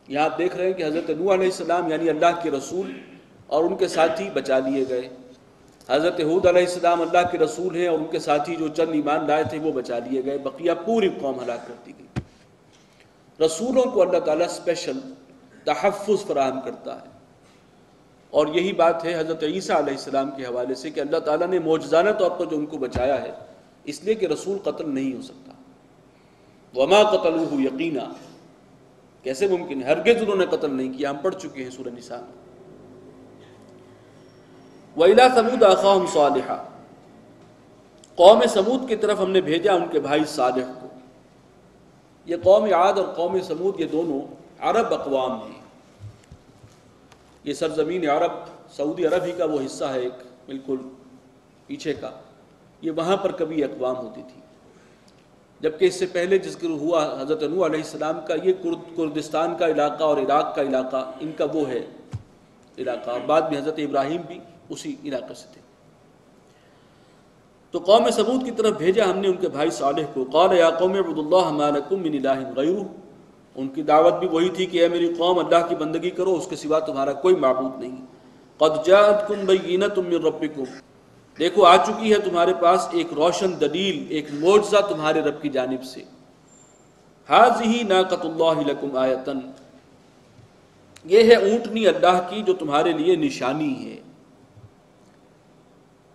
یہاں آپ دیکھ رہے ہیں کہ حضرت نوح علیہ السلام یعنی اللہ کے رسول اور ان کے ساتھی بچا لیے گئے، حضرت ہود علیہ السلام اللہ کے رسول ہیں اور ان کے ساتھی جو چند ایمان لائے تھے وہ بچا لیے گئے، بقیہ پوری قوم ہلاک کر دی گئی۔ رسولوں کو اللہ تعالیٰ اسپیشل تحفظ فراہم کرتا ہے، اور یہی بات ہے حضرت عیسیٰ علیہ السلام کے حوالے سے کہ اللہ تعالیٰ نے معجزانہ طور پر جو ان کو بچایا ہے، اس لیے کہ رسول قتل نہیں ہو سکتا۔ وما قتلوہ یقینا، کیسے ممکن ہے؟ ہرگز انہوں نے قتل نہیں کیا، ہم پڑھ چکے ہیں سورہ نساء میں۔ وَإِلَىٰ ثَمُودَ أَخَاهُمْ صَالِحًا، قوم سمود کی طرف ہم نے بھیجا ان کے بھائی صالح کو۔ یہ قوم عاد اور قوم سمود یہ دونوں عرب اقوام ہیں، یہ سرزمین عرب سعودی عرب ہی کا وہ حصہ ہے ایک بالکل پیچھے کا، یہ وہاں پر کبھی اقوام ہوتی تھی، جبکہ اس سے پہلے ذکر ہوا حضرت نوح علیہ السلام کا، یہ کردستان کا علاقہ اور عراق کا علاقہ ان کا وہ ہے علاقہ، اور بعد میں حضرت ابراہیم بھی اسی علاقے سے تھے۔ تو قوم سمود کی طرف بھیجا ہم نے ان کے بھائی صالح کو۔ قال یا قوم اعبدوا اللہ ما لکم من الہ غیرہ، ان کی دعوت بھی وہی تھی کہ اے میری قوم اللہ کی بندگی کرو، اس کے سوا تمہارا کوئی معبود نہیں۔ قد جاءتکم بینۃ من ربکم، دیکھو آ چکی ہے تمہارے پاس ایک روشن دلیل، ایک معجزہ تمہارے رب کی جانب سے۔ ھذہ ناقۃ اللہ لکم آیۃ، یہ ہے اونٹنی اللہ کی جو تمہارے لیے نشانی ہے۔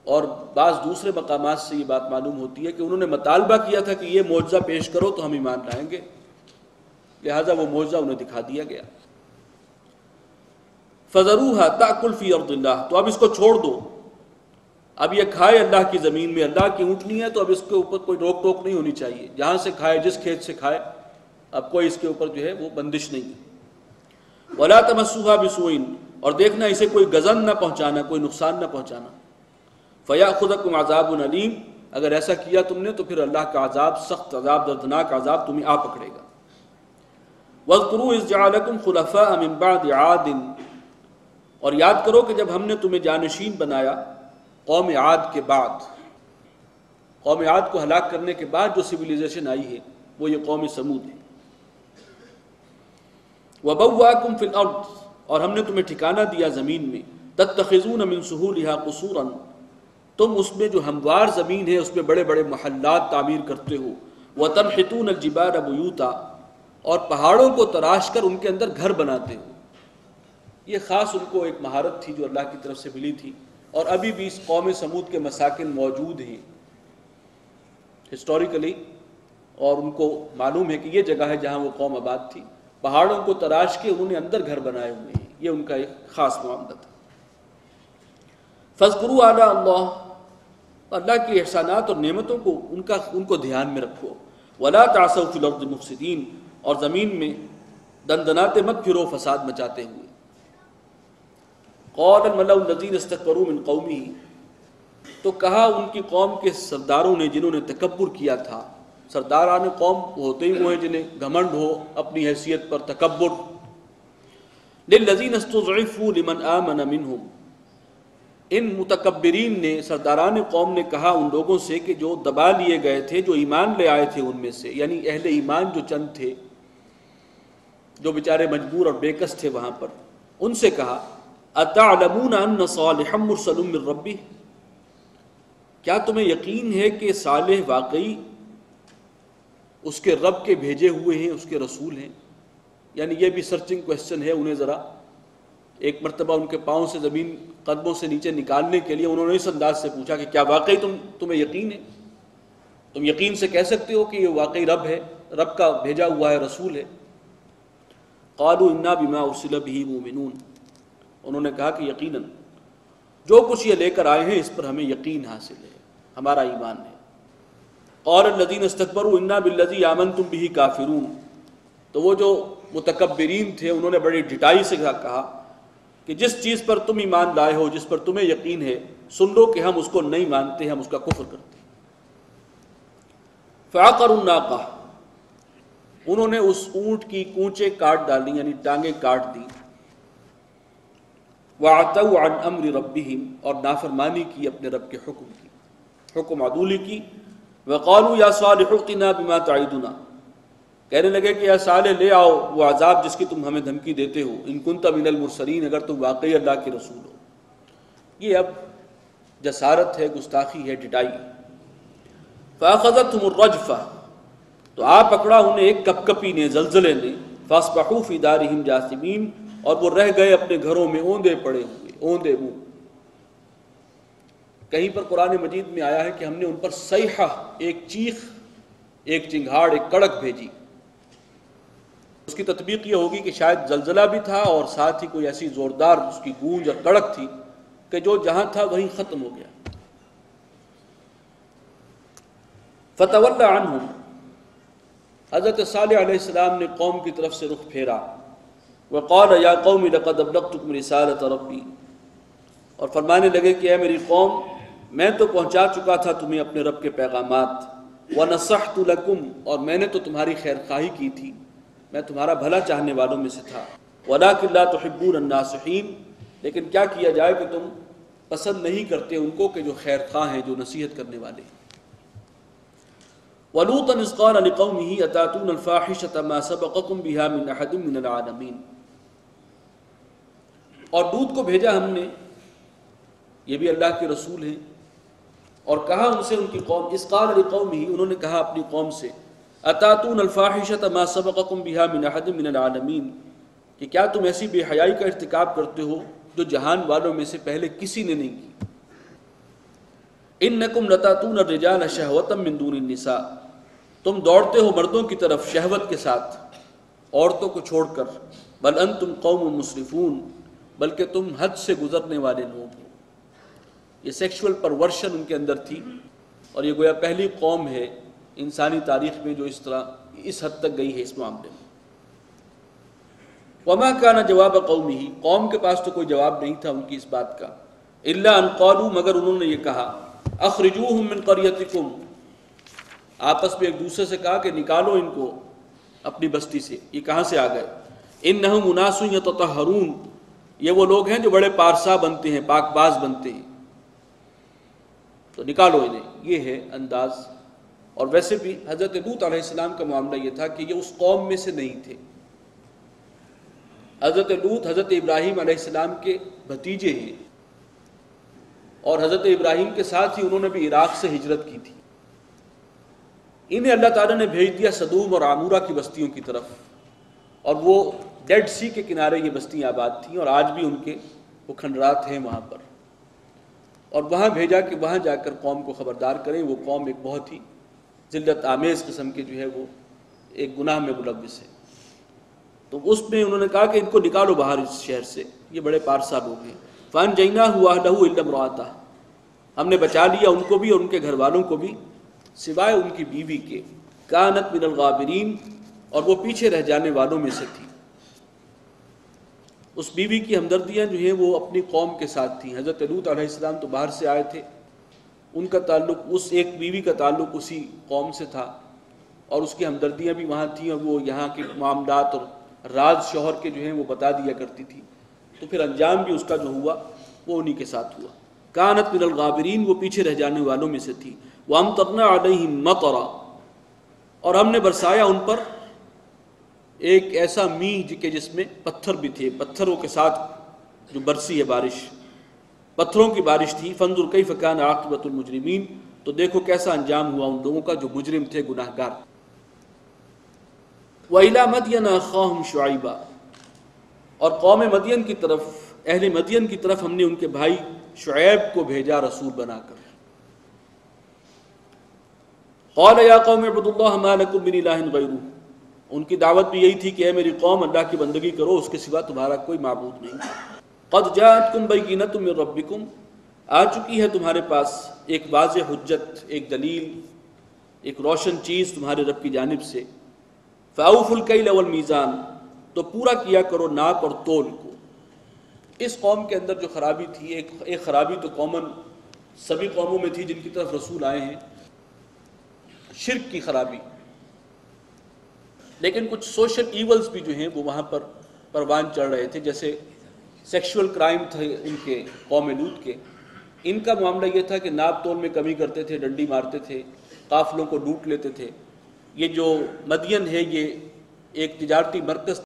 اور بعض دوسرے مقامات سے یہ بات معلوم ہوتی ہے کہ انہوں نے مطالبہ کیا تھا کہ یہ معجزہ پیش کرو تو ہم ایمان لائیں گے، لہذا وہ معجزہ انہیں دکھا دیا گیا۔ فَذَرُوهَا تَأْكُلْ فِي أَرْضِ اللَّهِ، تو اب اس کو چھوڑ دو، اب یہ کھائے اللہ کی زمین میں، اللہ کی اونٹنی ہے تو اب اس کے اوپر کوئی روک ٹوک نہیں ہونی چاہیے، جہاں سے کھائے جس کھیت سے کھائے، اب کوئی اس کے اوپر جو ہے وہ بندش نہیں ہے۔ وَلَا تَمَسُّوهَا بِسُوءٍ، اور دیکھنا اسے کوئی غضب نہ پہنچانا، کوئی نقصان نہ پہنچانا۔ فَيَأْخُذَكُمْ عَذَابٌ أَلِيمٌ، اگر ایسا کیا تم نے تو پھر اللہ کا عذاب، سخت عذاب، دردناک عذاب تمہیں آ پکڑے گا۔ وَاذْكُرُوا إِذْ جَعَلَكُمْ خُلَفَاءَ مِن بَعْدِ عَادٍ، اور یاد کرو کہ جب ہم نے تمہیں جانشین بنایا قوم عاد کے بعد، قوم عاد کو ہلاک کرنے کے بعد جو سویلائزیشن آئی ہے وہ یہ قوم سمود ہے۔ وَبَوَّأَكُمْ فِي الْأَرْضِ، اور ہم نے تمہیں ٹھکانہ دیا زمین میں، تَتَّخِذُونَ مِن سُهُولِهَا قُصُورًا، تم اس میں جو ہموار زمین ہے اس میں بڑے بڑے محلات تعمیر کرتے ہو، وَتَنْحِتُونَ الْجِبَالَ بُيُوتًا، اور پہاڑوں کو تراش کر ان کے اندر گھر بناتے ہو۔ یہ خاص ان کو ایک مہارت تھی جو اللہ کی طرف سے ملی تھی، اور ابھی بھی اس قوم سمود کے مساکن موجود ہیں ہسٹوریکلی، اور ان کو معلوم ہے کہ یہ جگہ ہے جہاں وہ قوم آباد تھی، پہاڑوں کو تراش کے انہوں نے اندر گھر بنائے ہوئے ہیں، یہ ان کا ایک خاص معاملہ تھا۔ فَاذْكُرُوا آلاءَ اللَّهِ، اللہ کی احسانات اور نعمتوں کو ان کو دھیان میں رکھو۔ وَلَا تَعْثَوْا فِي الْأَرْضِ مُفْسِدِينَ، اور زمین میں دندناتے مت پھرو فساد مچاتے ہوئے۔ قَالَ الْمَلَأُ الَّذِينَ اسْتَكْبَرُوا مِنْ قَوْمِهِ، تو کہا ان کی قوم کے سرداروں نے جنہوں نے تکبر کیا تھا، سرداران قوم ہوتے ہی وہ ہیں جنہیں گھمنڈ ہو اپنی حیثیت پر، تکبر۔ لِلَّذِينَ اسْتُضْعِفُوا لِمَنْ آمَنَ مِنْهُمْ، ان متکبرین نے، سرداران قوم نے کہا ان لوگوں سے کہ جو دبا لیے گئے تھے، جو ایمان لے آئے تھے ان میں سے، یعنی اہل ایمان جو چند تھے جو بیچارے مجبور اور بےکس تھے وہاں پر، ان سے کہا اَتَعْلَمُونَ أَنَّ صَالِحًا مُرْسَلٌ مِّن رَبِّهِ، کیا تمہیں یقین ہے کہ صالح واقعی اس کے رب کے بھیجے ہوئے ہیں، اس کے رسول ہیں؟ یعنی یہ بھی سرچنگ کویسچن ہے، انہیں ذرا ایک مرتبہ ان کے پاؤں سے زمین قدموں سے نیچے نکالنے کے لیے انہوں نے اس انداز سے پوچھا کہ کیا واقعی تمہیں یقین ہے؟ تم یقین سے کہہ سکتے ہو کہ یہ واقعی رب ہے، رب کا بھیجا ہوا ہے، رسول ہے؟ قالوا انا بما ارسل به مؤمنون، انہوں نے کہا کہ یقیناً جو کچھ یہ لے کر آئے ہیں اس پر ہمیں یقین حاصل ہے، ہمارا ایمان ہے۔ قال الذين استكبروا انا بالذي آمنتم به كافرون، تو وہ جو متکبرین تھے انہوں نے بڑی ڈٹائی سے کہا کہ جس چیز پر تم ایمان لائے ہو، جس پر تمہیں یقین ہے، سن لو کہ ہم اس کو نہیں مانتے، ہم اس کا کفر کرتے ہیں۔ فعقروا الناقہ، انہوں نے اس اونٹ کی کونچیں کاٹ ڈالی، یعنی ٹانگیں کاٹ دی۔ وعتوا عن امر ربهم، اور نافرمانی کی اپنے رب کے حکم کی، حکم عدولی کی۔ وقالوا یا صالح ائتنا بما تعدنا، کہنے لگے کہ یا صالح لے آؤ وہ عذاب جس کی تم ہمیں دھمکی دیتے ہو، ان کنت من المرسلین، اگر تم واقعی اللہ کے رسول ہو۔ یہ اب جسارت ہے، گستاخی ہے، ڈٹائی۔ فاخذتهم الرجفہ، تو آ پکڑا انہیں ایک کپکپی نے، زلزلے نے، فاصبحوا فی دارہم جاثمین، اور وہ رہ گئے اپنے گھروں میں اوندے پڑے ہوئے، اوندے منہ۔ کہیں پر قرآن مجید میں آیا ہے کہ ہم نے ان پر صیحہ، ایک چیخ، ایک چنگھاڑ، ایک کڑک بھیجی۔ اس کی تطبیق یہ ہوگی کہ شاید زلزلہ بھی تھا اور ساتھ ہی کوئی ایسی زوردار اس کی گونج اور کڑک تھی کہ جو جہاں تھا وہیں ختم ہو گیا۔ فتولی عنہم، حضرت صالح علیہ السلام نے قوم کی طرف سے رخ پھیرا، وقال یا قوم لقد ابلغتکم رسالۃ ربی، اور فرمانے لگے کہ اے میری قوم، میں تو پہنچا چکا تھا تمہیں اپنے رب کے پیغامات، ونصحت لکم، اور میں نے تو تمہاری خیر خواہی کی تھی، میں تمہارا بھلا چاہنے والوں میں سے تھا، ولکن لا تحبون الناصحین، لیکن کیا کیا جائے کہ تم پسند نہیں کرتے ان کو کہ جو خیر خواہ ہیں، جو نصیحت کرنے والے ہیں۔ وَلُوطًا إِذْ قَالَ لِقَوْمِهِ أَتَأْتُونَ الْفَاحِشَةَ مَا سَبَقَكُم بِهَا مِنْ أَحَدٍ مِّنَ الْعَالَمِينَ، اور لوط کو بھیجا ہم نے، یہ بھی اللہ کے رسول ہیں، اور کہا ان سے ان کی قوم، اذ قال لقومہ، انہوں نے کہا اپنی قوم سے، اتاتون الفاحشۃ ما سبقکم بها من احد من العالمین، کہ کیا تم ایسی بے حیائی کا ارتکاب کرتے ہو جو جہان والوں میں سے پہلے کسی نے نہیں کی۔ انکم لتاتون الرجال شہوۃ من دون النساء، تم دوڑتے ہو مردوں کی طرف شہوت کے ساتھ، عورتوں کو چھوڑ کر، بل انتم قوم مسرفون، بلکہ تم حد سے گزرنے والے لوگ ہو۔ یہ سیکشول پرورشن ان کے اندر تھی، اور یہ گویا پہلی قوم ہے انسانی تاریخ میں جو اس طرح اس حد تک گئی ہے اس معاملے میں۔ وما كان جواب قومه، قوم کے پاس تو کوئی جواب نہیں تھا ان کی اس بات کا، الا ان قالوا، مگر انہوں نے یہ کہا، اخرجوهم من قريتكم، آپس میں ایک دوسرے سے کہا کہ نکالو ان کو اپنی بستی سے، یہ کہاں سے آ گئے، انہم اناس یتطہرون، یہ وہ لوگ ہیں جو بڑے پارسا بنتے ہیں، پاک باز بنتے ہیں، تو نکالو انہیں، یہ ہے انداز۔ اور ویسے بھی حضرت لوط علیہ السلام کا معاملہ یہ تھا کہ یہ اس قوم میں سے نہیں تھے۔ حضرت لوط حضرت ابراہیم علیہ السلام کے بھتیجے ہیں، اور حضرت ابراہیم کے ساتھ ہی انہوں نے بھی عراق سے ہجرت کی تھی۔ انہیں اللہ تعالیٰ نے بھیج دیا سدوم اور عامورہ کی بستیوں کی طرف، اور وہ ڈیڈ سی کے کنارے یہ بستیاں آباد تھیں، اور آج بھی ان کے وہ کھنڈرات ہیں وہاں پر، اور وہاں بھیجا کہ وہاں جا کر قوم کو خبردار کریں۔ وہ قوم ایک بہت ہی ذلت آمیز قسم کے جو ہے وہ ایک گناہ میں ملوث ہے، تو اس میں انہوں نے کہا کہ ان کو نکالو باہر اس شہر سے، یہ بڑے پارسا لوگ ہیں۔ فَأَنْجَيْنَاهُ وَأَهْلَهُ إِلَّا امْرَأَتَهُ، ہم نے بچا لیا ان کو بھی اور ان کے گھر والوں کو بھی سوائے ان کی بیوی کے، كَانَتْ مِنَ الْغَابِرِينَ، اور وہ پیچھے رہ جانے والوں میں سے تھی۔ اس بیوی کی ہمدردیاں جو ہیں وہ اپنی قوم کے ساتھ تھیں۔ حضرت لوط علیہ السلام تو باہر سے آئے تھے، ان کا تعلق، اس ایک بیوی کا تعلق اسی قوم سے تھا، اور اس کی ہمدردیاں بھی وہاں تھیں، اور وہ یہاں کے معاملات اور راز شوہر کے جو ہیں وہ بتا دیا کرتی تھی، تو پھر انجام بھی اس کا جو ہوا وہ انہی کے ساتھ ہوا۔ کانت من الغابرین، وہ پیچھے رہ جانے والوں میں سے تھی۔ وامطرنا علیہم مطرا، اور ہم نے برسایا ان پر ایک ایسا میگھ کہ جس میں پتھر بھی تھے، پتھروں کے ساتھ جو برسی ہے بارش، پتھروں کی بارش تھی۔ فانظر کیف کان عاقبۃ المجرمین، تو دیکھو کیسا انجام ہوا ان لوگوں کا جو مجرم تھے، گناہ گار۔ وَإِلَىٰ مَدْيَنَ أَخَاهُمْ شُعَيْبًا، اور قوم مدین کی طرف، اہل مدین کی طرف ہم نے ان کے بھائی شعیب کو بھیجا رسول بنا کر۔ قَالَ يَا قَوْمِ اعْبُدُوا اللَّهَ مَا لَكُم مِّنْ إِلَٰهٍ غَيْرُهُ، ان کی دعوت بھی یہی تھی کہ اے میری قوم، اللہ کی بندگی کرو، اس کے سوا تمہارا کوئی معبود نہیں۔ قَدْ جَاءَتْكُمْ بَيِّنَةٌ مِّن رَّبِّكُمْ، آ چکی ہے تمہارے پاس ایک واضح حجت، ایک دلیل، ایک روشن چیز تمہارے رب کی جانب سے۔ فَأَوْفُوا الْكَيْلَ وَالْمِيزَانَ، تو پورا کیا کرو ناپ اور تول کو۔ اس قوم کے اندر جو خرابی تھی، ایک خرابی تو کامن سبھی قوموں میں تھی جن کی طرف رسول آئے ہیں، شرک کی خرابی، لیکن کچھ سوشل ایولز بھی جو ہیں وہ وہاں پر پروان چڑھ رہے تھے، جیسے سیکشول کرائم تھے ان کے، قوم لوط کے۔ ان کا معاملہ یہ تھا کہ ناپ تول میں کمی کرتے تھے، ڈنڈی مارتے تھے، قافلوں کو لوٹ لیتے تھے، یہ جو مدین ہے یہ ایک تجارتی مرکز